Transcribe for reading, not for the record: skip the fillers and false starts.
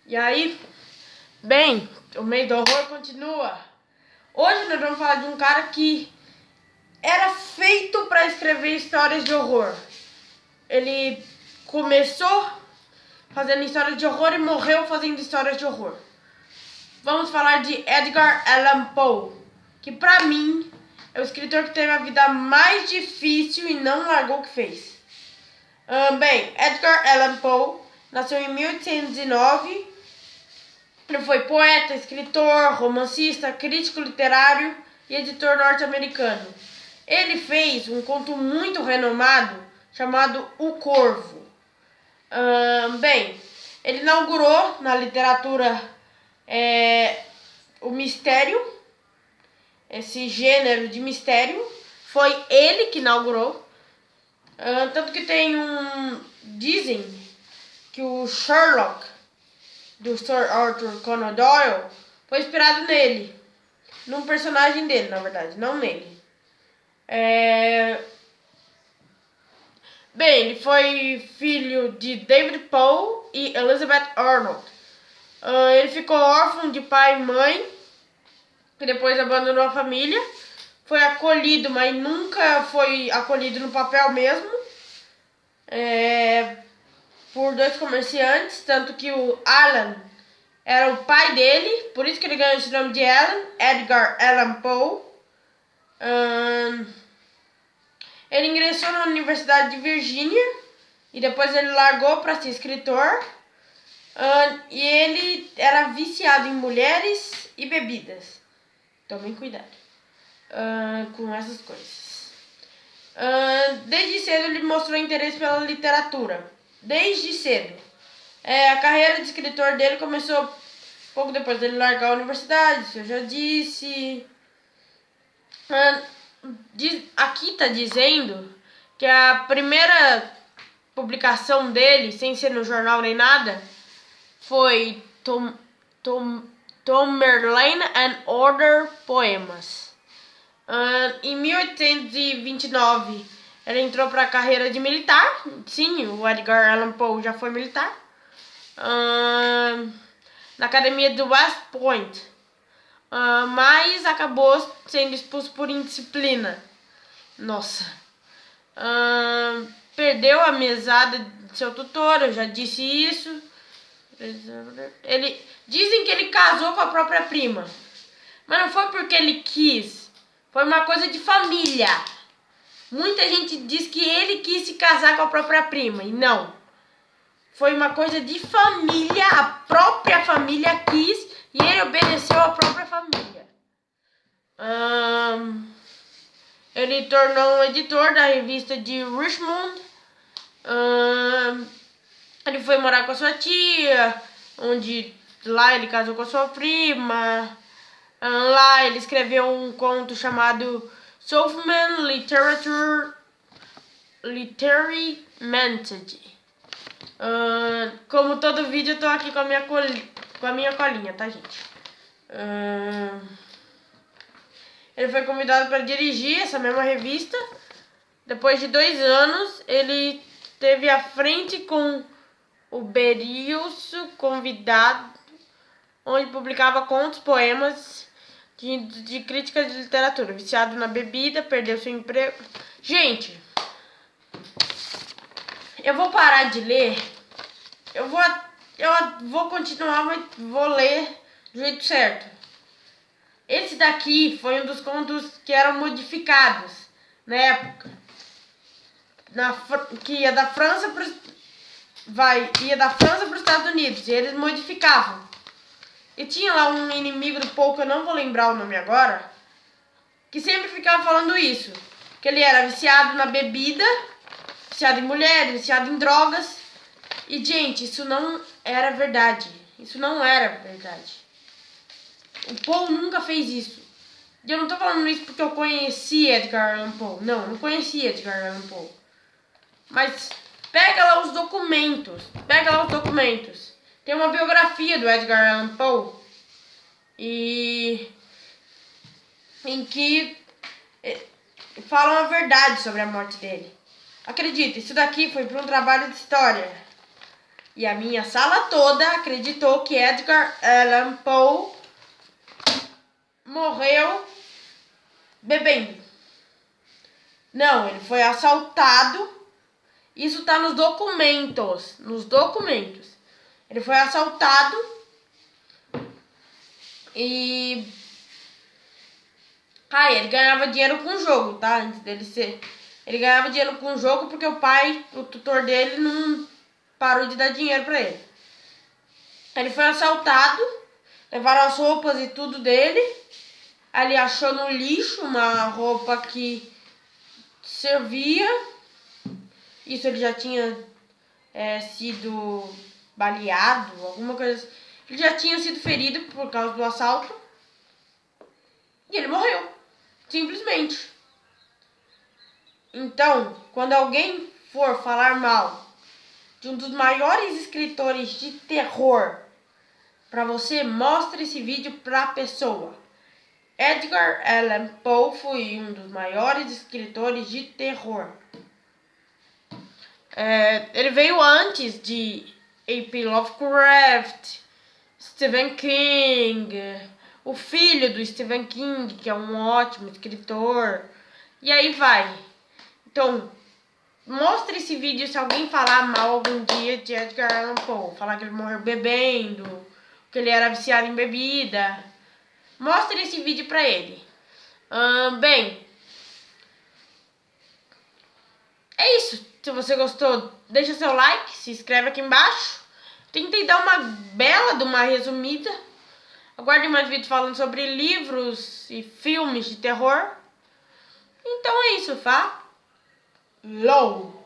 E aí, bem, o mês do horror continua. Hoje nós vamos falar de um cara que era feito para escrever histórias de horror. Ele começou fazendo histórias de horror e morreu fazendo histórias de horror. Vamos falar de Edgar Allan Poe, que pra mim é o escritor que teve a vida mais difícil e não largou o que fez. Bem, Edgar Allan Poe nasceu em 1809. Ele foi poeta, escritor, romancista, crítico literário e editor norte-americano. Ele fez um conto muito renomado chamado O Corvo. Bem, ele inaugurou na literatura o mistério, esse gênero de mistério. Foi ele que inaugurou. Tanto que dizem que o Sherlock, do Sir Arthur Conan Doyle, foi inspirado nele. Num personagem dele, na verdade, não nele. Bem, ele foi filho de David Poe e Elizabeth Arnold. Ele ficou órfão de pai e mãe, que depois abandonou a família. Foi acolhido, mas nunca foi acolhido no papel mesmo, por dois comerciantes, tanto que o Alan era o pai dele, por isso que ele ganhou esse nome de Alan, Edgar Allan Poe. Ele ingressou na Universidade de Virgínia e depois ele largou para ser escritor. E ele era viciado em mulheres e bebidas. Tomem cuidado com essas coisas. Desde cedo ele mostrou interesse pela literatura. Desde cedo. A carreira de escritor dele começou pouco depois dele largar a universidade, isso eu já disse. Aqui está dizendo que a primeira publicação dele, sem ser no jornal nem nada, foi Tamerlane and Other Poemas. Em 1829, ele entrou para a carreira de militar. Sim, o Edgar Allan Poe já foi militar. Na academia do West Point. Mas acabou sendo expulso por indisciplina. Nossa. Perdeu a mesada de seu tutor, eu já disse isso. Dizem que ele casou com a própria prima. Mas não foi porque ele quis. Foi uma coisa de família. Muita gente diz que ele quis se casar com a própria prima. E não. Foi uma coisa de família. A própria família quis. E ele obedeceu à própria família. Ele tornou um editor da revista de Richmond. Ele foi morar com a sua tia, onde lá ele casou com a sua prima. Lá ele escreveu um conto chamado Southman Literary Method. Como todo vídeo, eu tô aqui com a minha colinha, tá, gente? Ele foi convidado para dirigir essa mesma revista. Depois de 2 anos, ele esteve à frente com o Berilso, convidado, onde publicava contos, poemas de crítica de literatura. Viciado na bebida, perdeu seu emprego. Gente, eu vou parar de ler. Eu vou continuar, mas vou ler do jeito certo. Esse daqui foi um dos contos que eram modificados na época. Que ia da França para os Estados Unidos. E eles modificavam. E tinha lá um inimigo do Poe, que eu não vou lembrar o nome agora, que sempre ficava falando isso. Que ele era viciado na bebida, viciado em mulheres, viciado em drogas. E, gente, isso não era verdade. Isso não era verdade. O Poe nunca fez isso. E eu não tô falando isso porque eu conheci Edgar Allan Poe. Não, eu não conheci Edgar Allan Poe. Mas pega lá os documentos. Tem uma biografia do Edgar Allan Poe. Em que falam a verdade sobre a morte dele. Acredita, isso daqui foi para um trabalho de história. E a minha sala toda acreditou que Edgar Allan Poe morreu bebendo. Não, ele foi assaltado. Isso tá nos documentos. Ele foi assaltado e... ele ganhava dinheiro com o jogo, tá? Antes dele ser... Ele ganhava dinheiro com o jogo porque o tutor dele, não parou de dar dinheiro pra ele. Ele foi assaltado, levaram as roupas e tudo dele. Ele achou no lixo uma roupa que servia. Isso ele já tinha sido baleado, alguma coisa assim. Ele já tinha sido ferido por causa do assalto. E ele morreu. Simplesmente. Então, quando alguém for falar mal de um dos maiores escritores de terror pra você, mostre esse vídeo pra pessoa. Edgar Allan Poe foi um dos maiores escritores de terror. Ele veio antes de H.P. Lovecraft, Stephen King, o filho do Stephen King, que é um ótimo escritor, e aí vai. Então, mostre esse vídeo se alguém falar mal algum dia de Edgar Allan Poe, falar que ele morreu bebendo, que ele era viciado em bebida. Mostre esse vídeo pra ele. Bem, é isso. Se você gostou, deixa seu like, se inscreve aqui embaixo. Tentei dar uma bela de uma resumida. Aguarde mais vídeos falando sobre livros e filmes de terror. Então é isso, tá? Low!